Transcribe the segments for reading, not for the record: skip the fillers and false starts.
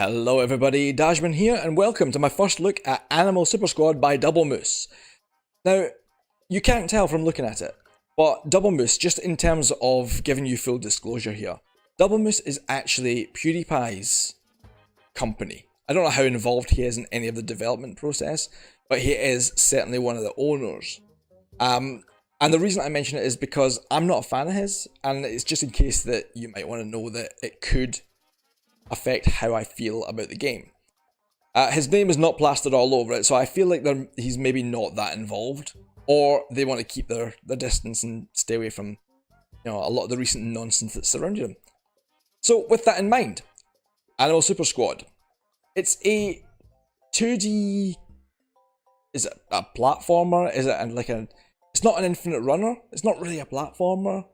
Hello everybody, Dashman here, and welcome to my first look at Animal Super Squad by DoubleMoose. Now, you can't tell from looking at it, but DoubleMoose, just in terms of giving you full disclosure here, DoubleMoose is actually PewDiePie's company. I don't know how involved he is in any of the development process, but he is certainly one of the owners. And the reason I mention it is because I'm not a fan of his, and it's just in case that you might want to know that it could affect how I feel about the game. His name is not plastered all over it, so I feel like he's maybe not that involved, or they want to keep their distance and stay away from, a lot of the recent nonsense that's surrounded him. So with that in mind, Animal Super Squad. It's a 2D. Is it a platformer? Is it like a? It's not an infinite runner. It's not really a platformer,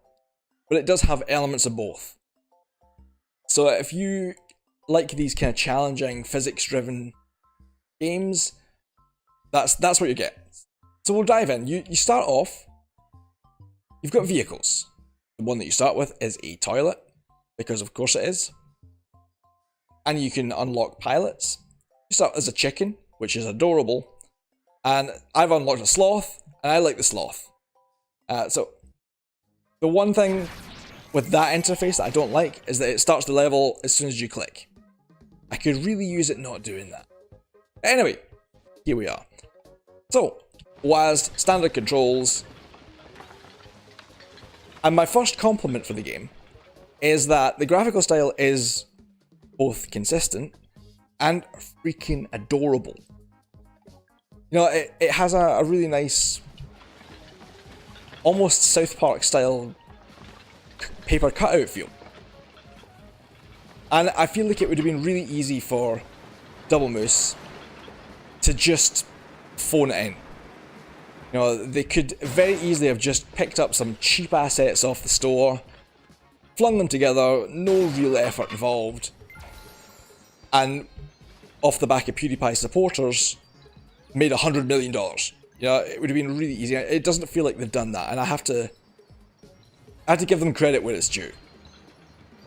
but it does have elements of both. So if you like these kind of challenging, physics-driven games, that's what you get. So we'll dive in. You start off, you've got vehicles. The one that you start with is a toilet, because of course it is. And you can unlock pilots. You start as a chicken, which is adorable. And I've unlocked a sloth, and I like the sloth. So the one thing with that interface that I don't like is that it starts the level as soon as you click. I could really use it not doing that. Anyway, here we are. So, WASD, standard controls. And my first compliment for the game is that the graphical style is both consistent and freaking adorable. It has a really nice, almost South Park style paper cutout feel. And I feel like it would have been really easy for DoubleMoose to just phone it in. They could very easily have just picked up some cheap assets off the store, flung them together, no real effort involved, and off the back of PewDiePie supporters, made $100 million. It would have been really easy. It doesn't feel like they've done that, and I have to give them credit where it's due.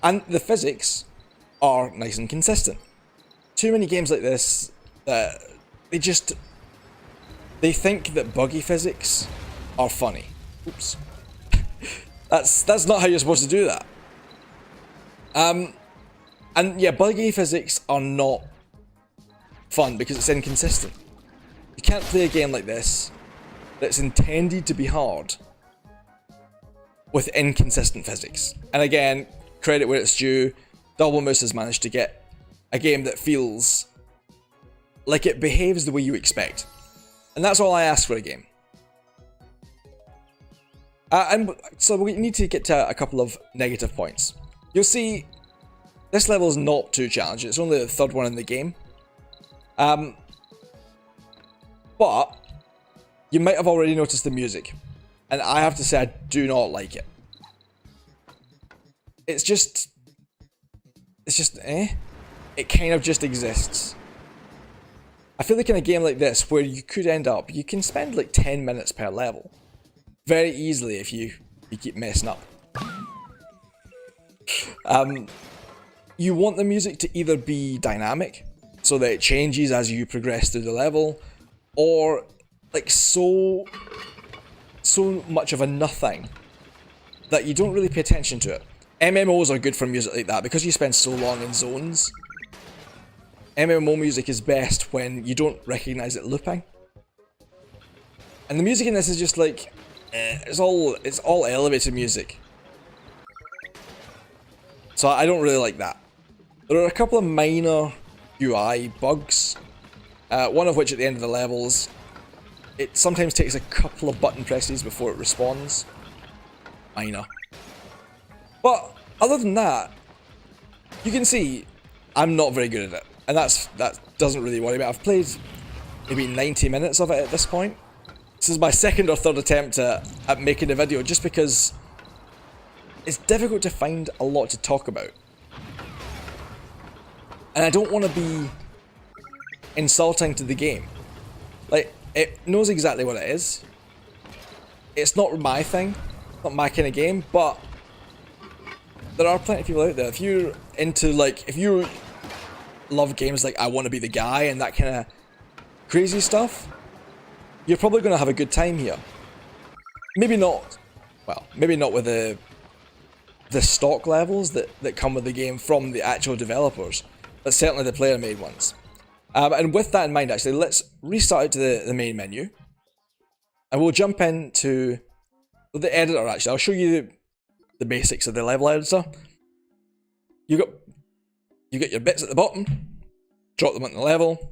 And the physics are nice and consistent. Too many games like this, they think that buggy physics are funny. Oops. That's not how you're supposed to do that. And yeah, buggy physics are not fun because it's inconsistent. You can't play a game like this that's intended to be hard with inconsistent physics. And again, credit where it's due, DoubleMoose has managed to get a game that feels like it behaves the way you expect. And that's all I ask for a game. And so we need to get to a couple of negative points. You'll see, this level is not too challenging. It's only the third one in the game. But you might have already noticed the music. And I have to say, I do not like it. It's just It kind of just exists. I feel like in a game like this, where you could end up, you can spend like 10 minutes per level. Very easily if you keep messing up. You want the music to either be dynamic, so that it changes as you progress through the level, or like so much of a nothing that you don't really pay attention to it. MMOs are good for music like that because you spend so long in zones. MMO music is best when you don't recognize it looping. And the music in this is just like, it's all elevated music. So I don't really like that. There are a couple of minor UI bugs, one of which at the end of the levels, it sometimes takes a couple of button presses before it responds. Minor. But other than that, you can see I'm not very good at it, and that doesn't really worry me. I've played maybe 90 minutes of it at this point. This is my second or third attempt at making a video, just because it's difficult to find a lot to talk about. And I don't want to be insulting to the game. Like, it knows exactly what it is. It's not my thing, not my kind of game, but there are plenty of people out there. If you're into, like, if you love games like I Want to Be the Guy and that kind of crazy stuff, you're probably going to have a good time here. Maybe not, well, maybe not with the stock levels that come with the game from the actual developers, but certainly the player-made ones. And with that in mind, actually, let's restart it to the main menu. And we'll jump into the editor, actually. I'll show you the basics of the level editor. You got your bits at the bottom, drop them on the level,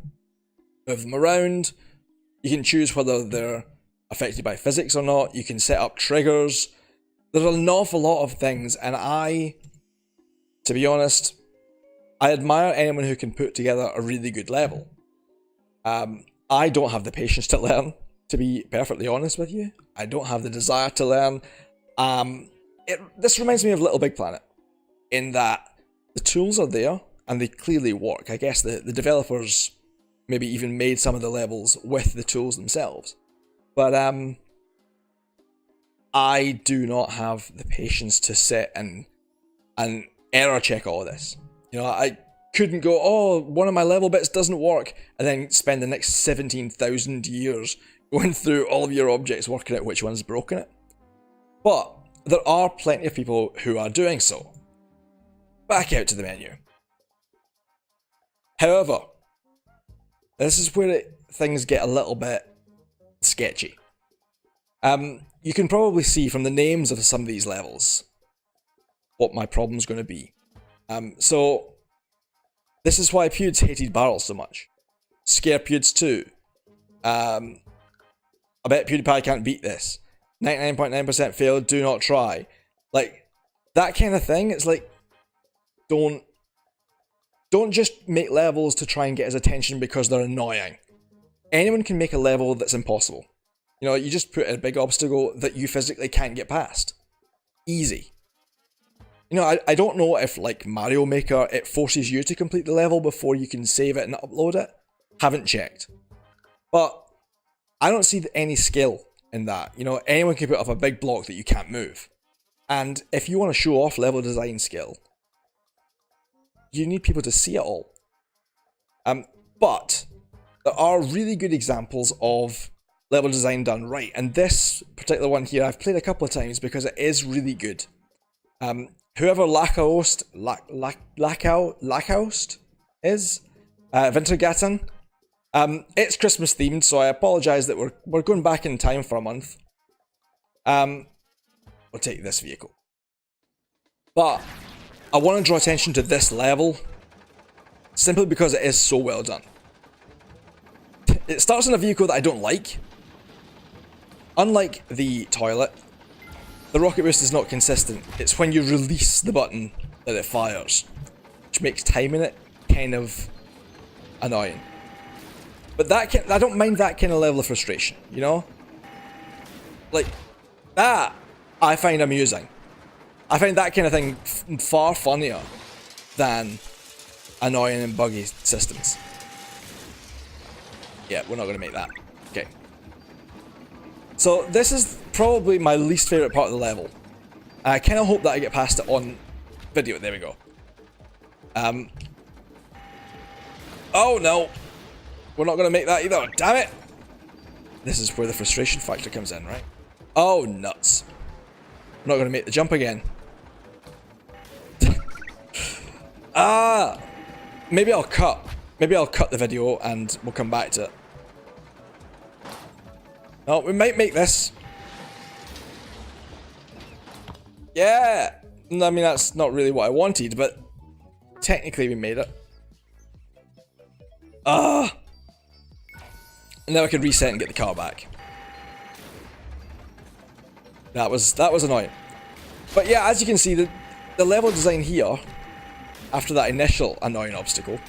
move them around. You can choose whether they're affected by physics or not. You can set up triggers. There's an awful lot of things, and to be honest, I admire anyone who can put together a really good level. I don't have the patience to learn, to be perfectly honest with you. I don't have the desire to learn. This reminds me of Little Big Planet, in that the tools are there, and they clearly work. I guess the developers maybe even made some of the levels with the tools themselves. But I do not have the patience to sit and error check all of this. You know, I couldn't go, oh, one of my level bits doesn't work, and then spend the next 17,000 years going through all of your objects working out which one's broken it. But there are plenty of people who are doing so. Back out to the menu. However, this is where things get a little bit sketchy. You can probably see from the names of some of these levels what my problem's going to be. So this is why Pewds hated barrels so much. Scare Pewds too. I bet PewDiePie can't beat this. 99.9% failed, do not try. Like, that kind of thing, it's like, don't just make levels to try and get his attention because they're annoying. Anyone can make a level that's impossible. You know, you just put a big obstacle that you physically can't get past. Easy. You know, I don't know if, like Mario Maker, it forces you to complete the level before you can save it and upload it. Haven't checked. But I don't see any skill in that. You know, anyone can put up a big block that you can't move. And if you want to show off level design skill, you need people to see it all. But there are really good examples of level design done right, and this particular one here I've played a couple of times because it is really good. Whoever Lackhoust is, Wintergatan, it's Christmas themed, so I apologise that we're going back in time for a month. We'll take this vehicle. But I want to draw attention to this level simply because it is so well done. It starts in a vehicle that I don't like. Unlike the toilet, the rocket boost is not consistent. It's when you release the button that it fires, which makes timing it kind of annoying. But I don't mind that kind of level of frustration, you know? Like, that I find amusing. I find that kind of thing far funnier than annoying and buggy systems. Yeah, we're not going to make that. Okay. So this is probably my least favourite part of the level. I kind of hope that I get past it on video. There we go. Oh no! We're not going to make that either. Damn it! This is where the frustration factor comes in, right? Oh, nuts. We're not going to make the jump again. Maybe I'll cut. Maybe I'll cut the video and we'll come back to it. No, we might make this. Yeah! I mean, that's not really what I wanted, but technically we made it. And now I can reset and get the car back. That was annoying. But yeah, as you can see, the level design here, after that initial annoying obstacle,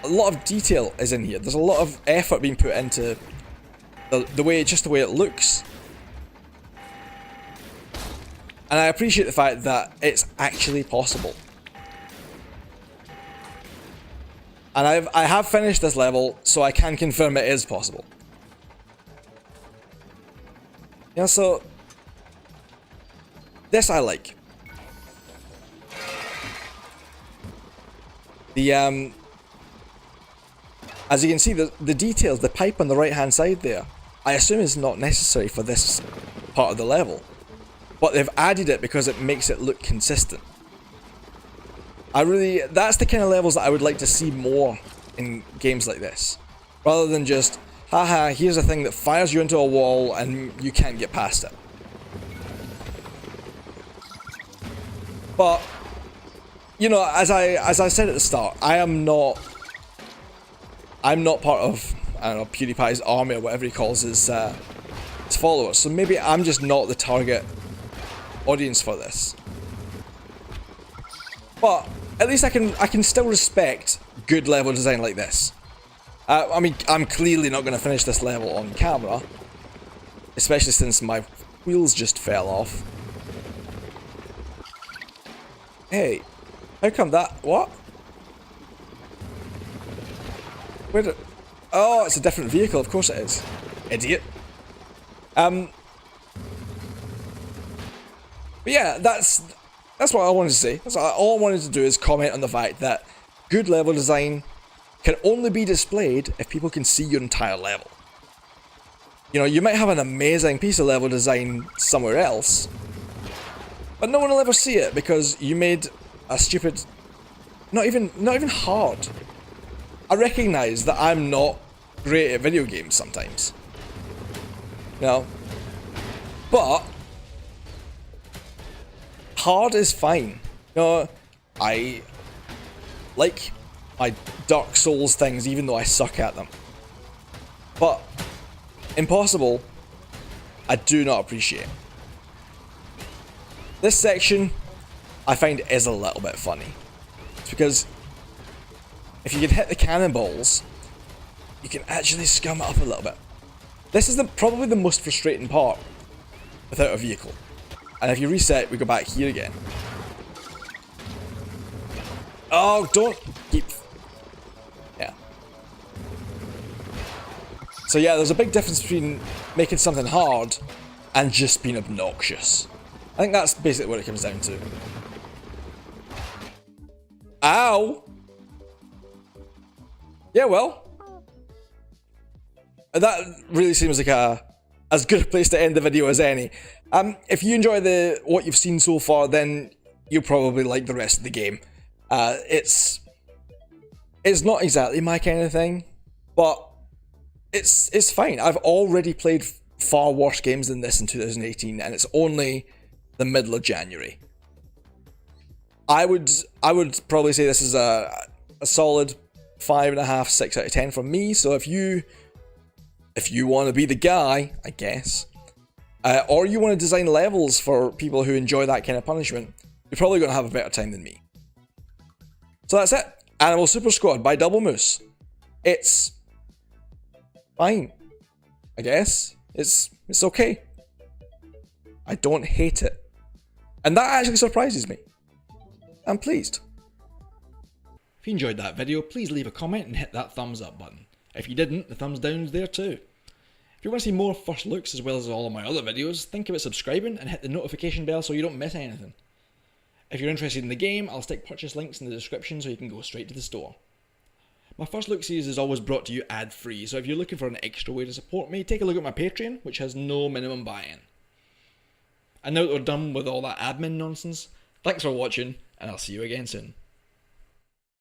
a lot of detail is in here. There's a lot of effort being put into the way it looks. And I appreciate the fact that it's actually possible. And I have finished this level, so I can confirm it is possible. Yeah, so this I like. The as you can see, the details, the pipe on the right hand side there, I assume is not necessary for this part of the level, but they've added it because it makes it look consistent. That's the kind of levels that I would like to see more in games like this, rather than just, haha, here's a thing that fires you into a wall and you can't get past it. But, you know, as I said at the start, I'm not part of, I don't know, PewDiePie's army or whatever he calls his followers, so maybe I'm just not the target audience for this. But at least I can still respect good level design like this. I mean, I'm clearly not going to finish this level on camera, especially since my wheels just fell off. Hey, how come that? What? Where did? Oh, it's a different vehicle. Of course it is. Idiot. But yeah, that's what I wanted to say. All I wanted to do is comment on the fact that good level design can only be displayed if people can see your entire level. You know, you might have an amazing piece of level design somewhere else, but no one will ever see it because you made a stupid, not even hard. I recognise that I'm not great at video games sometimes, you know, but hard is fine. You know, I like my Dark Souls things even though I suck at them. But impossible, I do not appreciate. This section, I find, is a little bit funny. It's because if you can hit the cannonballs, you can actually scum it up a little bit. This is probably the most frustrating part without a vehicle. And if you reset, we go back here again. Oh, don't keep... Yeah. So yeah, there's a big difference between making something hard and just being obnoxious. I think that's basically what it comes down to. Ow! Yeah, well. That really seems like as good a place to end the video as any. If you enjoy what you've seen so far, then you'll probably like the rest of the game. It's not exactly my kind of thing, but it's fine. I've already played far worse games than this in 2018, and it's only the middle of January. I would probably say this is a solid 5.5, 6 out of 10 from me. So if you want to be the guy, I guess, or you want to design levels for people who enjoy that kind of punishment, you're probably going to have a better time than me. So that's it. Animal Super Squad by DoubleMoose. It's fine, I guess. It's okay. I don't hate it. And that actually surprises me. I'm pleased. If you enjoyed that video, please leave a comment and hit that thumbs up button. If you didn't, the thumbs down's there too. If you want to see more first looks as well as all of my other videos, think about subscribing and hit the notification bell so you don't miss anything. If you're interested in the game, I'll stick purchase links in the description so you can go straight to the store. My first look series is always brought to you ad-free, so if you're looking for an extra way to support me, take a look at my Patreon, which has no minimum buy-in. And now that we're done with all that admin nonsense, thanks for watching, and I'll see you again soon.